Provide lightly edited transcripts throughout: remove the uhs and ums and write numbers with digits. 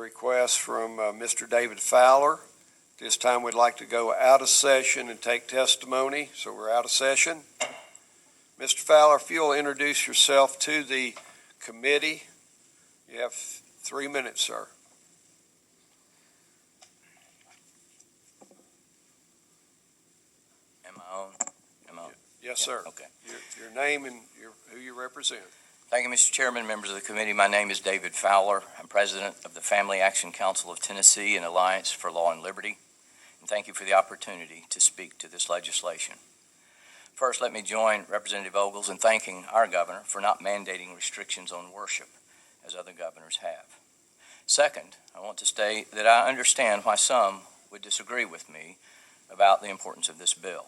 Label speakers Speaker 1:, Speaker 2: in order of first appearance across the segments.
Speaker 1: Request from Mr. David Fowler. This time we'd like to go out of session and take testimony, so we're out of session. Mr. Fowler, if you'll introduce yourself to the committee. You have 3 minutes, sir.
Speaker 2: Am I on?
Speaker 1: Yes, sir.
Speaker 2: Okay.
Speaker 1: Your name and who you represent.
Speaker 2: Thank you, Mr. Chairman, members of the committee. My name is David Fowler. I'm president of the Family Action Council of Tennessee and Alliance for Law and Liberty. And thank you for the opportunity to speak to this legislation. First, let me join Representative Ogles in thanking our governor for not mandating restrictions on worship, as other governors have. Second, I want to state that I understand why some would disagree with me about the importance of this bill.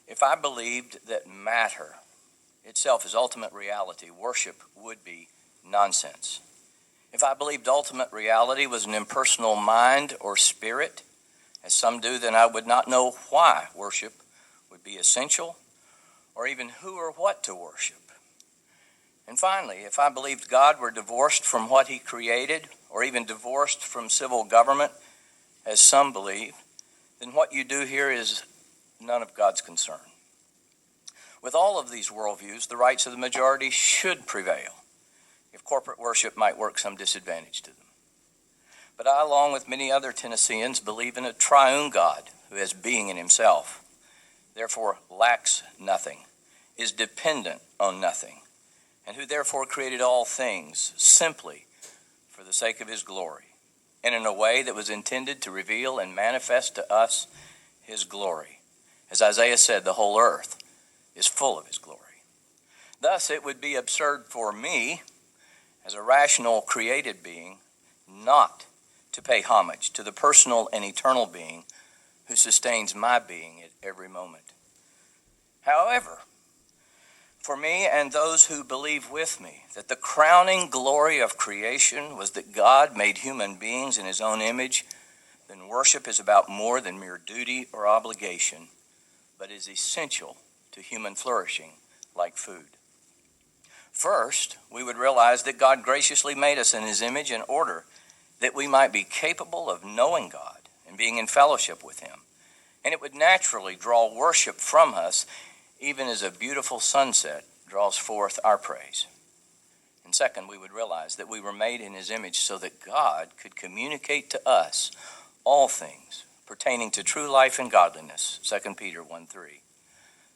Speaker 2: If I believed that matter itself is ultimate reality, worship would be nonsense. If I believed ultimate reality was an impersonal mind or spirit, as some do, then I would not know why worship would be essential, or even who or what to worship. And finally, if I believed God were divorced from what he created, or even divorced from civil government, as some believe, then what you do here is none of God's concern. With all of these worldviews, the rights of the majority should prevail, if corporate worship might work some disadvantage to them. But I, along with many other Tennesseans, believe in a triune God who has being in himself, therefore lacks nothing, is dependent on nothing, and who therefore created all things simply for the sake of his glory, and in a way that was intended to reveal and manifest to us his glory. As Isaiah said, the whole earth is full of his glory. Thus, it would be absurd for me, as a rational created being, not to pay homage to the personal and eternal being who sustains my being at every moment. However, for me and those who believe with me that the crowning glory of creation was that God made human beings in his own image, then worship is about more than mere duty or obligation, but is essential to human flourishing like food. First, we would realize that God graciously made us in his image in order that we might be capable of knowing God and being in fellowship with him. And it would naturally draw worship from us, even as a beautiful sunset draws forth our praise. And second, we would realize that we were made in his image so that God could communicate to us all things pertaining to true life and godliness, 2 Peter 1:3.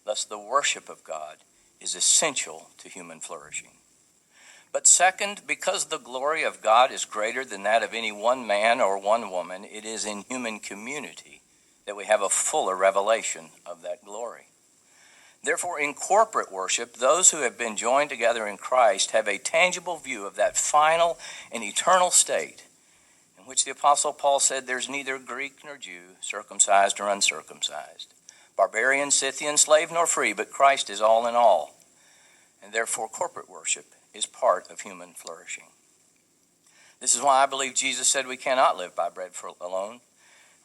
Speaker 2: Thus, the worship of God is essential to human flourishing. But second, because the glory of God is greater than that of any one man or one woman, it is in human community that we have a fuller revelation of that glory. Therefore, in corporate worship, those who have been joined together in Christ have a tangible view of that final and eternal state in which the Apostle Paul said there's neither Greek nor Jew, circumcised or uncircumcised, barbarian, Scythian, slave nor free, but Christ is all in all. And therefore, corporate worship is part of human flourishing. This is why I believe Jesus said we cannot live by bread alone.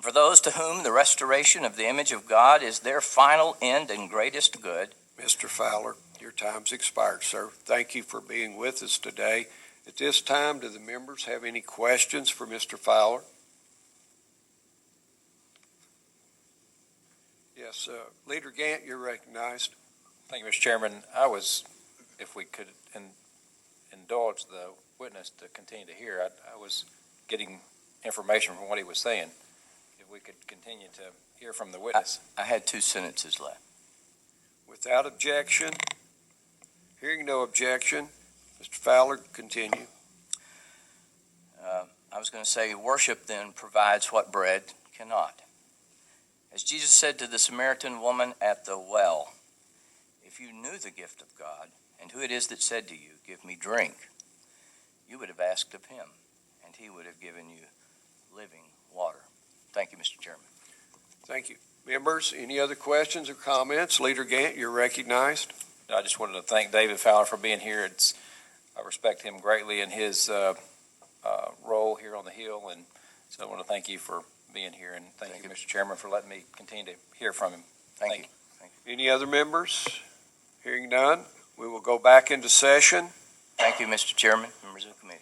Speaker 2: For those to whom the restoration of the image of God is their final end and greatest good.
Speaker 1: Mr. Fowler, your time's expired, sir. Thank you for being with us today. At this time, do the members have any questions for Mr. Fowler? Yes, Leader Gant, you're recognized.
Speaker 3: Thank you, Mr. Chairman. If we could indulge the witness to continue to hear, I was getting information from what he was saying. If we could continue to hear from the witness.
Speaker 2: I had 2 sentences left.
Speaker 1: Without objection, hearing no objection, Mr. Fowler, continue.
Speaker 2: I was going to say worship then provides what bread cannot. As Jesus said to the Samaritan woman at the well, if you knew the gift of God and who it is that said to you, give me drink, you would have asked of him, and he would have given you living water. Thank you, Mr. Chairman.
Speaker 1: Thank you. Members, any other questions or comments? Leader Gant, you're recognized.
Speaker 3: I just wanted to thank David Fowler for being here. I respect him greatly in his role here on the Hill, and so I want to thank you for being here, and thank you, Mr. Chairman, for letting me continue to hear from him. Thank you.
Speaker 1: Any other members? Hearing none, we will go back into session.
Speaker 2: Thank you, Mr. Chairman, members of the committee.